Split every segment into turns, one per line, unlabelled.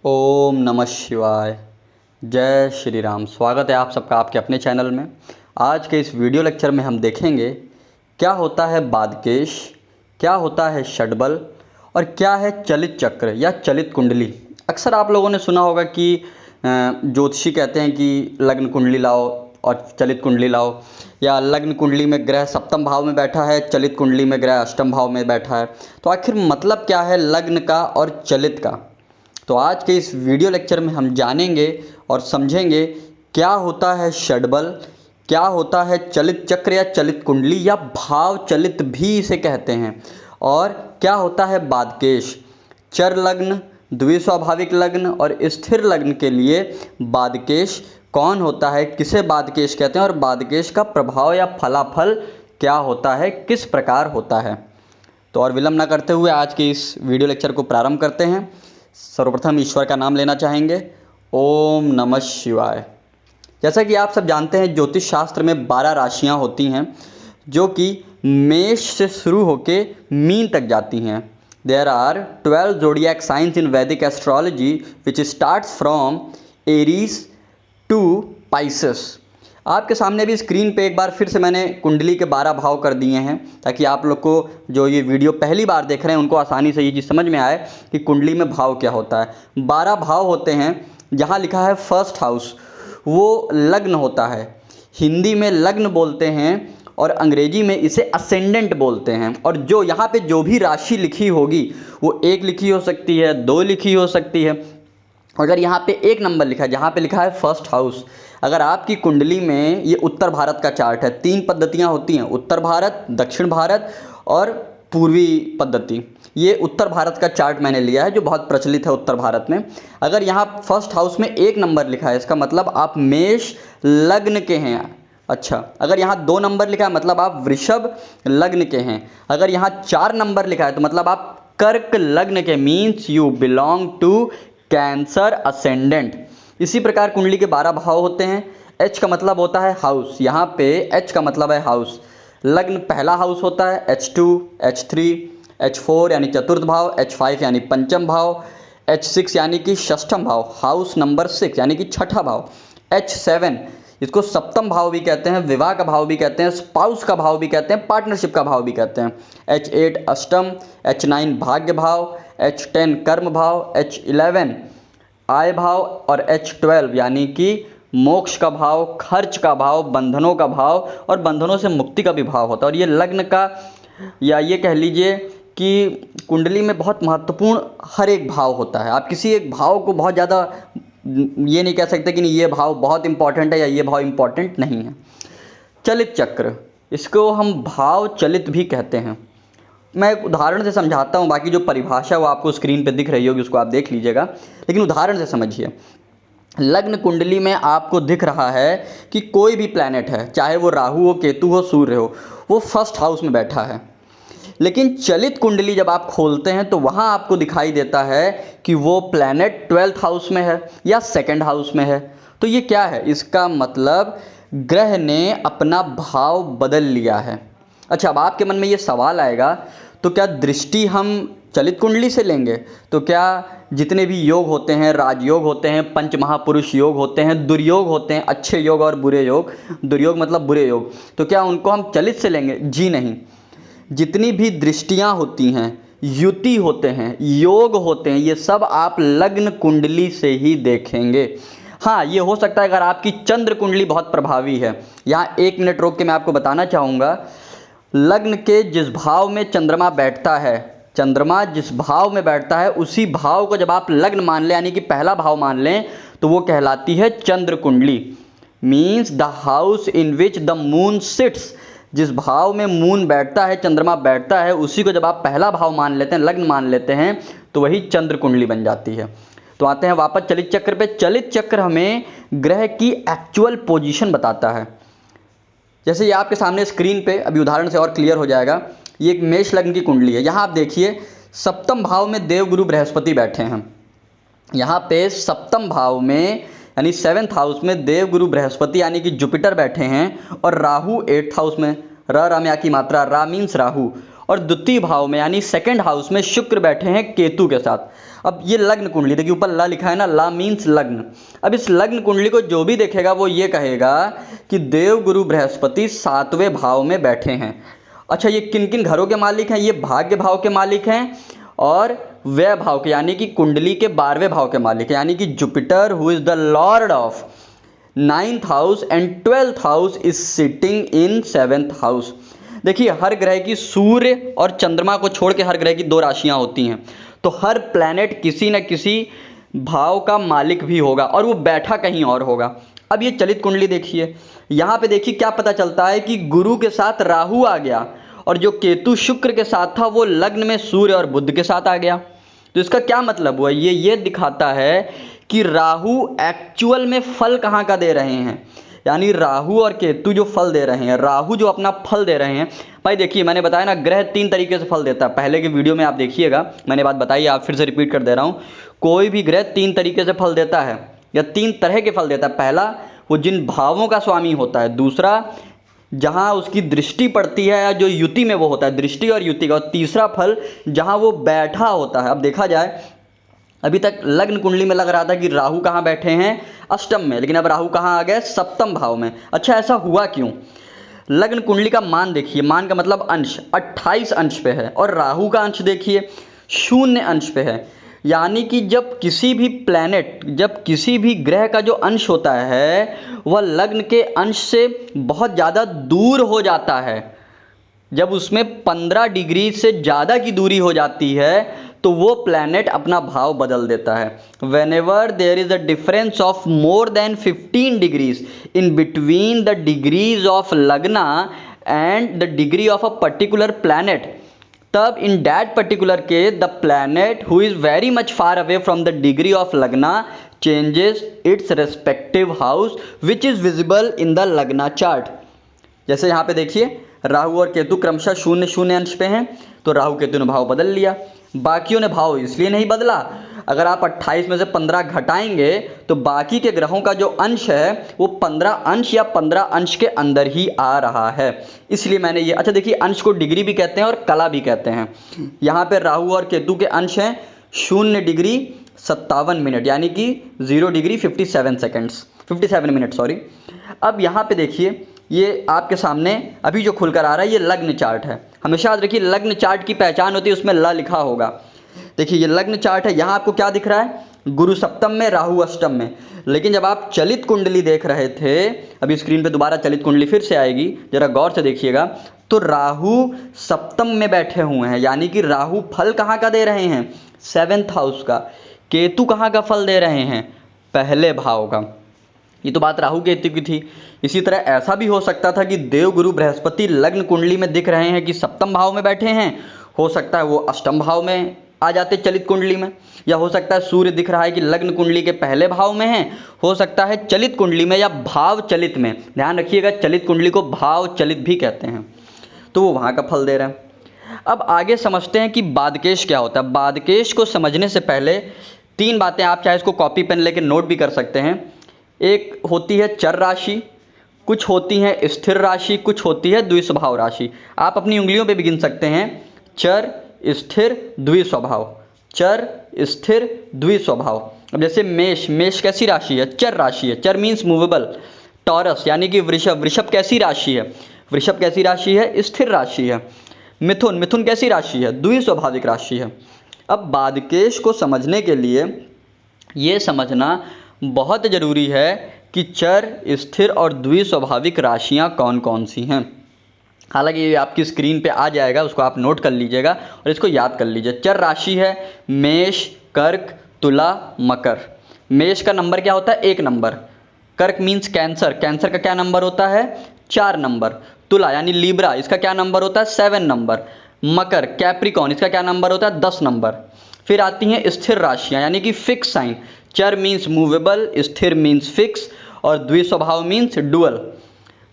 ओम नमः शिवाय। जय श्री राम। स्वागत है आप सबका आपके अपने चैनल में। आज के इस वीडियो लेक्चर में हम देखेंगे क्या होता है बादकेश, क्या होता है षडबल और क्या है चलित चक्र या चलित कुंडली। अक्सर आप लोगों ने सुना होगा कि ज्योतिषी कहते हैं कि लग्न कुंडली लाओ और चलित कुंडली लाओ, या लग्न कुंडली में ग्रह सप्तम भाव में बैठा है, चलित कुंडली में ग्रह अष्टम भाव में बैठा है। तो आखिर मतलब क्या है लग्न का और चलित का। तो आज के इस वीडियो लेक्चर में हम जानेंगे और समझेंगे क्या होता है षडबल, क्या होता है चलित चक्र या चलित कुंडली या भाव चलित भी इसे कहते हैं, और क्या होता है बादकेश। चर लग्न, द्विस्वाभाविक लग्न और स्थिर लग्न के लिए बादकेश कौन होता है, किसे बादकेश कहते हैं, और बादकेश का प्रभाव या फलाफल क्या होता है, किस प्रकार होता है। तो और विलंब न करते हुए आज के इस वीडियो लेक्चर को प्रारंभ करते हैं। सर्वप्रथम ईश्वर का नाम लेना चाहेंगे। ओम नमः शिवाय। जैसा कि आप सब जानते हैं ज्योतिष शास्त्र में 12 राशियां होती हैं जो कि मेष से शुरू होके मीन तक जाती हैं। There are 12 zodiac signs in Vedic astrology which starts from Aries to Pisces. आपके सामने भी स्क्रीन पे एक बार फिर से मैंने कुंडली के 12 भाव कर दिए हैं ताकि आप लोग को जो ये वीडियो पहली बार देख रहे हैं उनको आसानी से ये चीज़ समझ में आए कि कुंडली में भाव क्या होता है। 12 भाव होते हैं। जहाँ लिखा है फर्स्ट हाउस वो लग्न होता है। हिंदी में लग्न बोलते हैं और अंग्रेजी में इसे असेंडेंट बोलते हैं। और जो यहाँ पे जो भी राशि लिखी होगी वो 1 लिखी हो सकती है, 2 लिखी हो सकती है। अगर यहाँ पे 1 नंबर लिखा है, जहाँ पे लिखा है फर्स्ट हाउस, अगर आपकी कुंडली में ये उत्तर भारत का चार्ट है, 3 पद्धतियाँ होती हैं, उत्तर भारत, दक्षिण भारत और पूर्वी पद्धति। ये उत्तर भारत का चार्ट मैंने लिया है जो बहुत प्रचलित है उत्तर भारत में। अगर यहाँ फर्स्ट हाउस में 1 नंबर लिखा है इसका मतलब आप मेष लग्न के हैं। अच्छा, अगर यहाँ 2 नंबर लिखा है मतलब आप वृषभ लग्न के हैं। अगर यहाँ 4 नंबर लिखा है तो मतलब आप कर्क लग्न के, means you belong to Cancer ascendant. इसी प्रकार कुंडली के 12 भाव होते हैं। एच का मतलब होता है हाउस, यहाँ पे एच का मतलब है हाउस। लग्न पहला हाउस होता है, H2, H3, H4 यानी चतुर्थ भाव, H5 यानी पंचम भाव, H6 यानी कि षष्ठम भाव, हाउस नंबर 6 यानी कि छठा भाव, H7 इसको सप्तम भाव भी कहते हैं, विवाह का भाव भी कहते हैं, स्पाउस का भाव भी कहते हैं, पार्टनरशिप का भाव भी कहते हैं, H8 अष्टम, H9 भाग्य भाव, H10 कर्म भाव, H11 आय भाव और H12 यानी कि मोक्ष का भाव, खर्च का भाव, बंधनों का भाव और बंधनों से मुक्ति का भी भाव होता है। और ये लग्न का या ये कह लीजिए कि कुंडली में बहुत महत्वपूर्ण हर एक भाव होता है। आप किसी एक भाव को बहुत ज़्यादा ये नहीं कह सकते कि नहीं ये भाव बहुत इंपॉर्टेंट है या ये भाव इंपॉर्टेंट नहीं है। चलित चक्र, इसको हम भाव चलित भी कहते हैं। मैं एक उदाहरण से समझाता हूँ, बाकी जो परिभाषा वो आपको स्क्रीन पे दिख रही होगी उसको आप देख लीजिएगा, लेकिन उदाहरण से समझिए। लग्न कुंडली में आपको दिख रहा है कि कोई भी प्लैनेट है, चाहे वो राहु हो, केतु हो, सूर्य हो, वो फर्स्ट हाउस में बैठा है। लेकिन चलित कुंडली जब आप खोलते हैं तो वहाँ आपको दिखाई देता है कि वो प्लैनेट 12th हाउस में है या 2nd हाउस में है। तो ये क्या है? इसका मतलब ग्रह ने अपना भाव बदल लिया है। अच्छा, अब आपके मन में ये सवाल आएगा तो क्या दृष्टि हम चलित कुंडली से लेंगे? तो क्या जितने भी योग होते हैं, राजयोग होते हैं, पंच महापुरुष योग होते हैं, दुर्योग होते हैं, अच्छे योग और बुरे योग, दुर्योग मतलब बुरे योग, तो क्या उनको हम चलित से लेंगे? जी नहीं। जितनी भी दृष्टियां होती हैं, युति होते हैं, योग होते हैं, ये सब आप लग्न कुंडली से ही देखेंगे। हाँ, ये हो सकता है अगर आपकी चंद्र कुंडली बहुत प्रभावी है। यहाँ 1 मिनट रोक के मैं आपको बताना चाहूँगा, लग्न के जिस भाव में चंद्रमा बैठता है, चंद्रमा जिस भाव में बैठता है उसी भाव को जब आप लग्न मान लें यानी कि पहला भाव मान लें तो वो कहलाती है चंद्र कुंडली। Means the house in which the moon sits. जिस भाव में मून बैठता है, चंद्रमा बैठता है, उसी को जब आप पहला भाव मान लेते हैं, लग्न मान लेते हैं, तो वही चंद्र कुंडली बन जाती है। तो आते हैं वापस चलित चक्र पे। चलित चक्र हमें ग्रह की एक्चुअल पोजीशन बताता है। जैसे ये आपके सामने स्क्रीन पे अभी उदाहरण से और क्लियर हो जाएगा। ये एक मेष लग्न की कुंडली है। यहाँ आप देखिए सप्तम भाव में देवगुरु बृहस्पति बैठे हैं। यहाँ पे सप्तम भाव में यानी 7th हाउस में देवगुरु बृहस्पति यानी कि जुपिटर बैठे हैं और राहु 8th हाउस में, र राम या की मात्रा, रा मीन्स राहु, और द्वितीय भाव में यानी सेकंड हाउस में शुक्र बैठे हैं केतु के साथ। अब ये लग्न कुंडली, देखिए ऊपर ला लिखा है ना, ला मीन्स लग्न। अब इस लग्न कुंडली को जो भी देखेगा वो ये कहेगा कि देव गुरु बृहस्पति 7वें भाव में बैठे हैं। अच्छा, ये किन किन घरों के मालिक हैं? ये भाग्य भाव के मालिक हैं और व्यय भाव के यानी कि कुंडली के 12वें भाव के मालिक हैं, यानी कि Jupiter who is the Lord of 9th house and 12th house is sitting in 7th house. देखिए हर ग्रह की, सूर्य और चंद्रमा को छोड़ के हर ग्रह की 2 राशियां होती हैं, तो हर प्लैनेट किसी न किसी भाव का मालिक भी होगा और वो बैठा कहीं और होगा। अब ये चलित कुंडली देखिए, यहाँ पे देखिए क्या पता चलता है कि गुरु के साथ राहु आ गया और जो केतु शुक्र के साथ था वो लग्न में सूर्य और बुध के साथ आ गया। तो इसका क्या मतलब हुआ? ये दिखाता है कि राहु एक्चुअल में फल कहाँ का दे रहे हैं, यानी राहु और केतु जो फल दे रहे हैं, राहु जो अपना फल दे रहे हैं। भाई देखिए मैंने बताया ना, ग्रह 3 तरीके से फल देता है, पहले के वीडियो में आप देखिएगा मैंने बात बताई, आप फिर से रिपीट कर दे रहा हूँ। कोई भी ग्रह 3 तरीके से फल देता है या 3 तरह के फल देता है। पहला, वो जिन भावों का स्वामी होता है। दूसरा, जहाँ उसकी दृष्टि पड़ती है या जो युति में वो होता है, दृष्टि और युति का। और तीसरा फल जहाँ वो बैठा होता है। अब देखा जाए, अभी तक लग्न कुंडली में लग रहा था कि राहु कहाँ बैठे हैं? अष्टम में, लेकिन अब राहु कहाँ आ गए? 7वें भाव में। अच्छा, ऐसा हुआ क्यों? लग्न कुंडली का मान देखिए, मान का मतलब अंश, 28 अंश पे है और राहु का अंश देखिए 0 अंश पे है। यानी कि जब किसी भी प्लैनेट, जब किसी भी ग्रह का जो अंश होता है वह लग्न के अंश से बहुत ज़्यादा दूर हो जाता है, जब उसमें 15 डिग्री से ज़्यादा की दूरी हो जाती है तो वो प्लैनेट अपना भाव बदल देता है। Whenever there is a difference of more than 15 degrees in between the degrees of lagna and the degree of a particular planet, तब in that particular case the planet who is very much far away from the degree of lagna changes its respective house which is visible in the lagna chart. जैसे यहाँ पे देखिए राहु और केतु क्रमशः 0 अंश पे हैं, तो राहु केतु ने भाव बदल लिया। बाकियों ने भाव इसलिए नहीं बदला, अगर आप 28 में से 15 घटाएंगे तो बाकी के ग्रहों का जो अंश है वो 15 अंश या 15 अंश के अंदर ही आ रहा है, इसलिए मैंने ये। अच्छा देखिए, अंश को डिग्री भी कहते हैं और कला भी कहते हैं। यहाँ पे राहु और केतु के अंश हैं 0 डिग्री 57 मिनट, यानी कि 0 डिग्री 57 मिनट सॉरी। अब यहाँ पे देखिए, ये आपके सामने अभी जो खुलकर आ रहा है ये लग्न चार्ट है। हमेशा याद रखिए, लग्न चार्ट की पहचान होती है उसमें ल लिखा होगा। देखिए ये लग्न चार्ट है, यहाँ आपको क्या दिख रहा है? गुरु सप्तम में, राहु अष्टम में। लेकिन जब आप चलित कुंडली देख रहे थे, अभी स्क्रीन पे दोबारा चलित कुंडली फिर से आएगी, जरा गौर से देखिएगा, तो राहु सप्तम में बैठे हुए हैं, यानी कि राहु फल कहाँ का दे रहे हैं? 7th हाउस का। केतु कहाँ का फल दे रहे हैं? पहले भाव का। ये तो बात राहु केतु की थी। इसी तरह ऐसा भी हो सकता था कि देव गुरु बृहस्पति लग्न कुंडली में दिख रहे हैं कि 7वें भाव में बैठे हैं, हो सकता है वो अष्टम भाव में आ जाते चलित कुंडली में, या हो सकता है सूर्य दिख रहा है कि लग्न कुंडली के पहले भाव में है, हो सकता है चलित कुंडली में या भाव चलित में। ध्यान रखिएगा, चलित कुंडली को भाव चलित भी कहते हैं, तो वो वहाँ का फल दे रहे हैं। अब आगे समझते हैं कि बादकेश क्या होता है। बादकेश को समझने से पहले 3 बातें, आप चाहे इसको कॉपी पेन लेकर नोट भी कर सकते हैं। एक होती है चर राशि, कुछ होती है स्थिर राशि, कुछ होती है द्विस्वभाव राशि। आप अपनी उंगलियों पे भी गिन सकते हैं, चर, स्थिर, द्विस्वभाव, चर, स्थिर, द्विस्वभाव। अब जैसे मेष, मेष कैसी राशि है? चर राशि है, चर मीन्स मूवेबल। टॉरस यानी कि वृषभ, वृषभ कैसी राशि है? वृषभ कैसी राशि है? स्थिर राशि है। मिथुन, मिथुन कैसी राशि है? द्विस्वाभाविक राशि है। अब बादकेश को समझने के लिए ये समझना बहुत ज़रूरी है कि चर, स्थिर और द्विस्वाभाविक राशियाँ कौन कौन सी हैं। हालांकि ये आपकी स्क्रीन पे आ जाएगा, उसको आप नोट कर लीजिएगा और इसको याद कर लीजिए। चर राशि है मेष, कर्क, तुला, मकर। मेष का नंबर क्या होता है? 1 नंबर। कर्क मीन्स कैंसर, कैंसर का क्या नंबर होता है? 4 नंबर। तुला यानी लीब्रा, इसका क्या नंबर होता है? 7 नंबर। मकर, कैप्रिकॉन, इसका क्या नंबर होता है? 10 नंबर। फिर आती हैं स्थिर राशियाँ यानी कि फिक्स साइन। चर मीन्स मूवेबल, स्थिर मीन्स फिक्स और द्विस्वभाव मीन्स डुअल।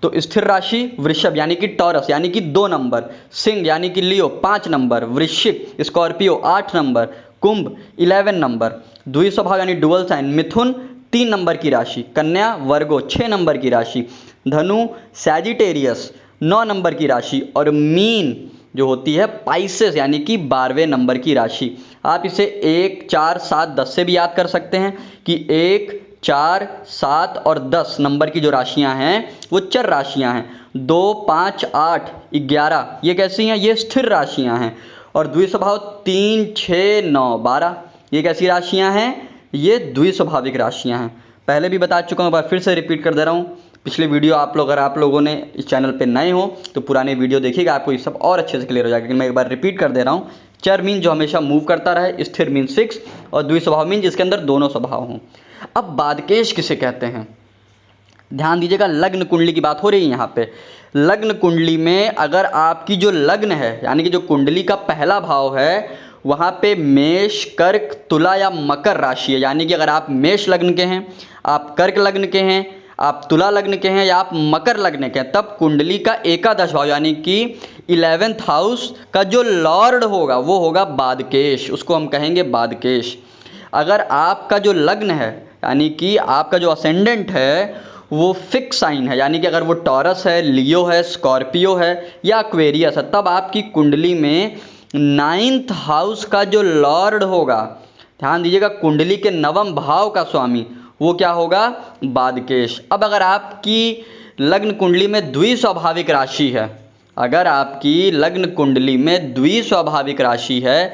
तो स्थिर राशि वृषभ यानी कि टॉरस यानी कि 2 नंबर, सिंह यानी कि लियो 5 नंबर, वृश्चिक स्कॉर्पियो 8 नंबर, कुंभ 11 नंबर। द्विस्वभाव यानी डुअल साइन मिथुन 3 नंबर की राशि, कन्या वर्गो 6 नंबर की राशि, धनु सैजिटेरियस 9 नंबर की राशि और मीन जो होती है पाइसेस यानी कि 12वें नंबर की राशि। आप इसे 1, 4, 7, 10 से भी याद कर सकते हैं कि 1, 4, 7 और 10 नंबर की जो राशियां हैं वो चर राशियां हैं। 2, 5, 8, 11 ये कैसी हैं? ये स्थिर राशियां हैं। और द्विस्वभाव 3, 6, 9, 12 ये कैसी राशियां हैं? ये द्विस्वाभाविक राशियां हैं। पहले भी बता चुका हूँ, एक बार फिर से रिपीट कर दे रहा हूँ। पिछले वीडियो अगर आप लोगों ने इस चैनल पे नए हो तो पुराने वीडियो देखिएगा, आपको ये सब और अच्छे से क्लियर हो जाएगा। लेकिन मैं एक बार रिपीट कर दे रहा हूँ। चर मीन जो हमेशा मूव करता रहे, स्थिर मीन फिक्स, और द्विस्वभाव मीन जिसके अंदर दोनों स्वभाव हों। अब बादकेश किसे कहते हैं? ध्यान दीजिएगा, लग्न कुंडली की बात हो रही है यहाँ पे। लग्न कुंडली में अगर आपकी जो लग्न है यानी कि जो कुंडली का पहला भाव है वहाँ पे मेष, कर्क, तुला या मकर राशि है। यानी कि अगर आप मेष लग्न के हैं, आप कर्क लग्न के हैं, आप तुला लग्न के हैं या आप मकर लग्न के हैं, तब कुंडली का एकादश भाव यानी कि 11th हाउस का जो लॉर्ड होगा वो होगा बादकेश, उसको हम कहेंगे बादकेश। अगर आपका जो लग्न है यानी कि आपका जो असेंडेंट है वो फिक्स साइन है, यानी कि अगर वो टॉरस है, लियो है, स्कॉर्पियो है या एक्वेरियस है, तब आपकी कुंडली में 9th हाउस का जो लॉर्ड होगा, ध्यान दीजिएगा, कुंडली के 9वें भाव का स्वामी वो क्या होगा? बादकेश। अब अगर आपकी लग्न कुंडली में द्विस्वाभाविक राशि है, अगर आपकी लग्न कुंडली में द्विस्वाभाविक राशि है,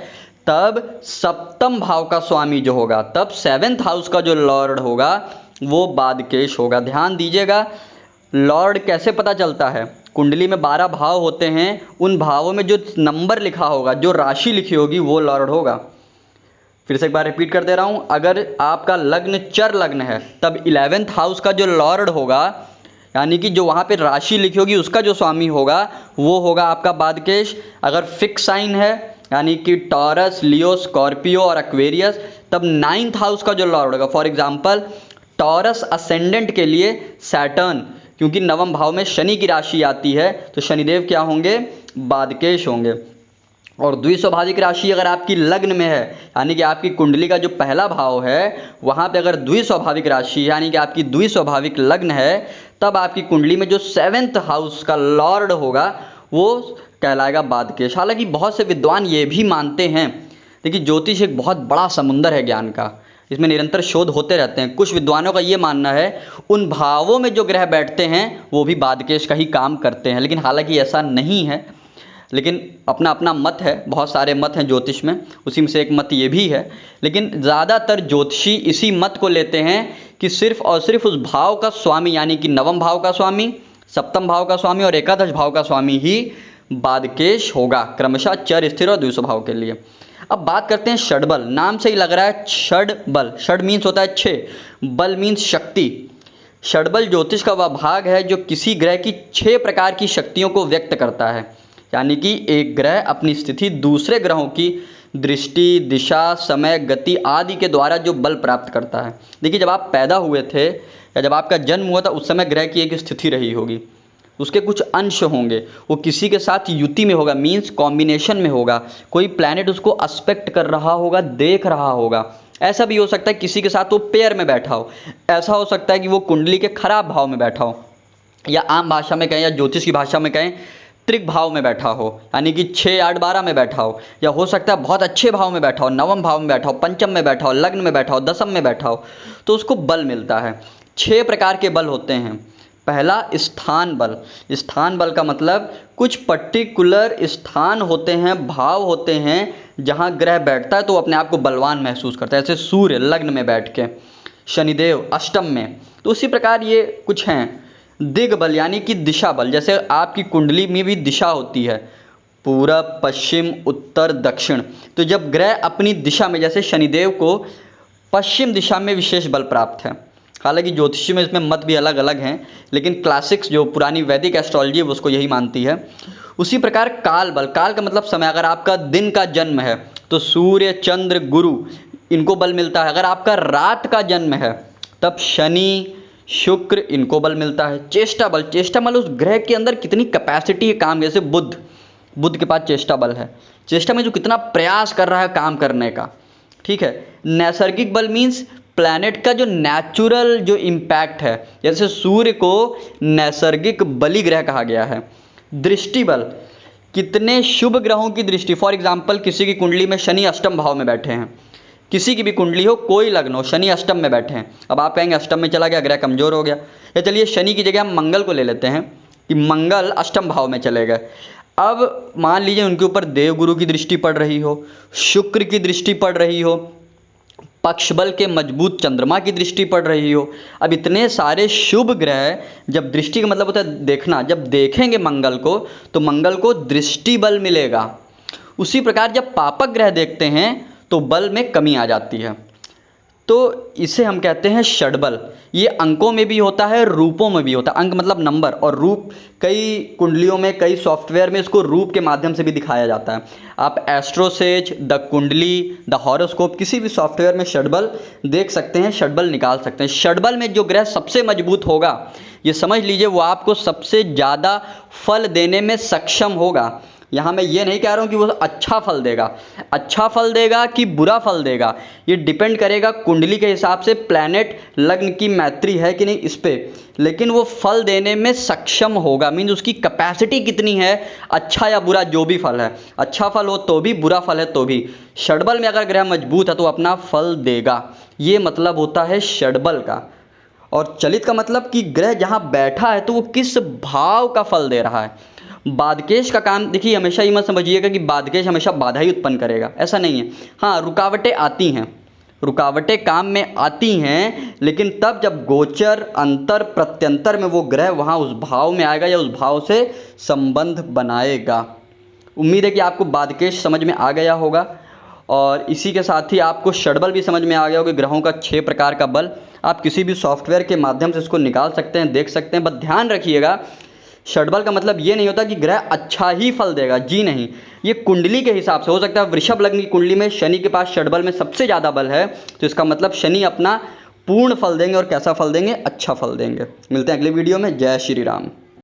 तब 7वें भाव का स्वामी जो होगा, तब 7th हाउस का जो लॉर्ड होगा वो बादकेश होगा। ध्यान दीजिएगा, लॉर्ड कैसे पता चलता है? कुंडली में 12 भाव होते हैं, उन भावों में जो नंबर लिखा होगा, जो राशि लिखी होगी वो लॉर्ड होगा। फिर से एक बार रिपीट कर दे रहा हूँ। अगर आपका लग्न चर लग्न है तब 11th हाउस का जो लॉर्ड होगा यानी कि जो वहाँ पे राशि लिखी होगी उसका जो स्वामी होगा वो होगा आपका बादकेश। अगर फिक्स साइन है यानी कि टॉरस, लियो, स्कॉर्पियो और एक्वेरियस, तब 9th हाउस का जो लॉर्ड होगा, फॉर एग्जाम्पल टॉरस असेंडेंट के लिए सैटर्न, क्योंकि 9वें भाव में शनि की राशि आती है तो शनिदेव क्या होंगे? बादकेश होंगे। और द्विस्वाभाविक राशि अगर आपकी लग्न में है यानी कि आपकी कुंडली का जो पहला भाव है वहाँ पे अगर द्विस्वाभाविक राशि यानी कि आपकी द्विस्वाभाविक लग्न है, तब आपकी कुंडली में जो 7th हाउस का लॉर्ड होगा वो कहलाएगा बादकेश। हालांकि बहुत से विद्वान ये भी मानते हैं, देखिए ज्योतिष एक बहुत बड़ा समुंदर है ज्ञान का, इसमें निरंतर शोध होते रहते हैं। कुछ विद्वानों का ये मानना है उन भावों में जो ग्रह बैठते हैं वो भी बादकेश का ही काम करते हैं, लेकिन हालांकि ऐसा नहीं है। लेकिन अपना अपना मत है, बहुत सारे मत हैं ज्योतिष में, उसी में से एक मत ये भी है। लेकिन ज़्यादातर ज्योतिषी इसी मत को लेते हैं कि सिर्फ और सिर्फ उस भाव का स्वामी यानी कि 9वें भाव का स्वामी, 7वें भाव का स्वामी और एकादश भाव का स्वामी ही बादकेश होगा, क्रमशः चर, स्थिर और द्विस्वभाव के लिए। अब बात करते हैं षडबल। नाम से ही लग रहा है षडबल, षड मीन्स होता है 6, बल मीन्स शक्ति। षडबल ज्योतिष का वह भाग है जो किसी ग्रह की 6 प्रकार की शक्तियों को व्यक्त करता है, यानी कि एक ग्रह अपनी स्थिति दूसरे ग्रहों की दृष्टि, दिशा, समय, गति आदि के द्वारा जो बल प्राप्त करता है। देखिए जब आप पैदा हुए थे या जब आपका जन्म हुआ था उस समय ग्रह की एक स्थिति रही होगी, उसके कुछ अंश होंगे, वो किसी के साथ युति में होगा, मीन्स कॉम्बिनेशन में होगा, कोई प्लैनेट उसको एस्पेक्ट कर रहा होगा, देख रहा होगा। ऐसा भी हो सकता है किसी के साथ वो पेयर में बैठा हो, ऐसा हो सकता है कि वो कुंडली के खराब भाव में बैठा हो, या आम भाषा में कहें या ज्योतिष की भाषा में कहें त्रिक भाव में बैठा हो, यानी कि 6, 8, 12 में बैठा हो, या हो सकता है बहुत अच्छे भाव में बैठा हो, 9वें भाव में बैठा हो, पंचम में बैठा हो, लग्न में बैठा हो, दशम में बैठा हो, तो उसको बल मिलता है। 6 प्रकार के बल होते हैं। पहला स्थान बल। स्थान बल का मतलब कुछ पर्टिकुलर स्थान होते हैं, भाव होते हैं, जहाँ ग्रह बैठता है तो वो अपने आप को बलवान महसूस करता है। जैसे सूर्य लग्न में बैठ के, शनिदेव अष्टम में, तो उसी प्रकार ये कुछ हैं। दिग्बल यानी कि दिशा बल, जैसे आपकी कुंडली में भी दिशा होती है, पूरब, पश्चिम, उत्तर, दक्षिण, तो जब ग्रह अपनी दिशा में, जैसे शनिदेव को पश्चिम दिशा में विशेष बल प्राप्त है। हालांकि ज्योतिषी में इसमें मत भी अलग अलग हैं, लेकिन क्लासिक्स जो पुरानी वैदिक एस्ट्रोलॉजी है उसको यही मानती है। उसी प्रकार काल बल, काल का मतलब समय, अगर आपका दिन का जन्म है तो सूर्य, चंद्र, गुरु इनको बल मिलता है। अगर आपका रात का जन्म है तब शनि, शुक्र इनको बल मिलता है। चेष्टा बल, चेष्टा बल उस ग्रह के अंदर कितनी कैपेसिटी है काम, जैसे बुध के पास चेष्टा बल है, चेष्टा में जो कितना प्रयास कर रहा है काम करने का, ठीक है। नैसर्गिक बल मीन्स प्लैनेट का जो नेचुरल जो इम्पैक्ट है, जैसे सूर्य को नैसर्गिक बलि ग्रह कहा गया है। दृष्टि बल, कितने शुभ ग्रहों की दृष्टि, फॉर एग्जाम्पल किसी की कुंडली में शनि अष्टम भाव में बैठे हैं, किसी की भी कुंडली हो, कोई लग्न हो, शनि अष्टम में बैठे हैं। अब आप कहेंगे अष्टम में चला गया, ग्रह कमजोर हो गया। या चलिए शनि की जगह हम मंगल को ले लेते हैं कि मंगल अष्टम भाव में चले गए। अब मान लीजिए उनके ऊपर देवगुरु की दृष्टि पड़ रही हो, शुक्र की दृष्टि पड़ रही हो, पक्ष बल के मजबूत चंद्रमा की दृष्टि पड़ रही हो। अब इतने सारे शुभ ग्रह, जब दृष्टि का मतलब होता है देखना, जब देखेंगे मंगल को तो मंगल को दृष्टि बल मिलेगा। उसी प्रकार जब पापक ग्रह देखते हैं तो बल में कमी आ जाती है। तो इसे हम कहते हैं षडबल। ये अंकों में भी होता है, रूपों में भी होता है। अंक मतलब नंबर, और रूप कई कुंडलियों में, कई सॉफ्टवेयर में इसको रूप के माध्यम से भी दिखाया जाता है। आप एस्ट्रोसेज, द कुंडली, द हॉरोस्कोप, किसी भी सॉफ्टवेयर में षडबल देख सकते हैं, षडबल निकाल सकते हैं। षडबल में जो ग्रह सबसे मजबूत होगा, ये समझ लीजिए वो आपको सबसे ज़्यादा फल देने में सक्षम होगा। यहाँ मैं ये नहीं कह रहा हूँ कि वो अच्छा फल देगा, अच्छा फल देगा कि बुरा फल देगा, ये डिपेंड करेगा कुंडली के हिसाब से, प्लैनेट लग्न की मैत्री है कि नहीं इस पे। लेकिन वो फल देने में सक्षम होगा, मीन्स उसकी कैपेसिटी कितनी है, अच्छा या बुरा जो भी फल है, अच्छा फल हो तो भी, बुरा फल है तो भी। षडबल में अगर ग्रह मजबूत है तो अपना फल देगा, ये मतलब होता है षडबल का। और चलित का मतलब कि ग्रह जहाँ बैठा है तो वो किस भाव का फल दे रहा है। बादकेश का काम देखिए, हमेशा ये मत समझिएगा कि बादकेश हमेशा बाधा ही उत्पन्न करेगा, ऐसा नहीं है। हाँ, रुकावटें आती हैं, रुकावटें काम में आती हैं, लेकिन तब जब गोचर, अंतर, प्रत्यंतर में वो ग्रह वहाँ उस भाव में आएगा या उस भाव से संबंध बनाएगा। उम्मीद है कि आपको बादकेश समझ में आ गया होगा, और इसी के साथ ही आपको षडबल भी समझ में आ गया होगा। ग्रहों का 6 प्रकार का बल आप किसी भी सॉफ्टवेयर के माध्यम से इसको निकाल सकते हैं, देख सकते हैं। बस ध्यान रखिएगा, षडबल का मतलब ये नहीं होता कि ग्रह अच्छा ही फल देगा, जी नहीं। ये कुंडली के हिसाब से हो सकता है। वृषभ लग्न की कुंडली में शनि के पास षडबल में सबसे ज़्यादा बल है, तो इसका मतलब शनि अपना पूर्ण फल देंगे। और कैसा फल देंगे? अच्छा फल देंगे। मिलते हैं अगले वीडियो में। जय श्री राम।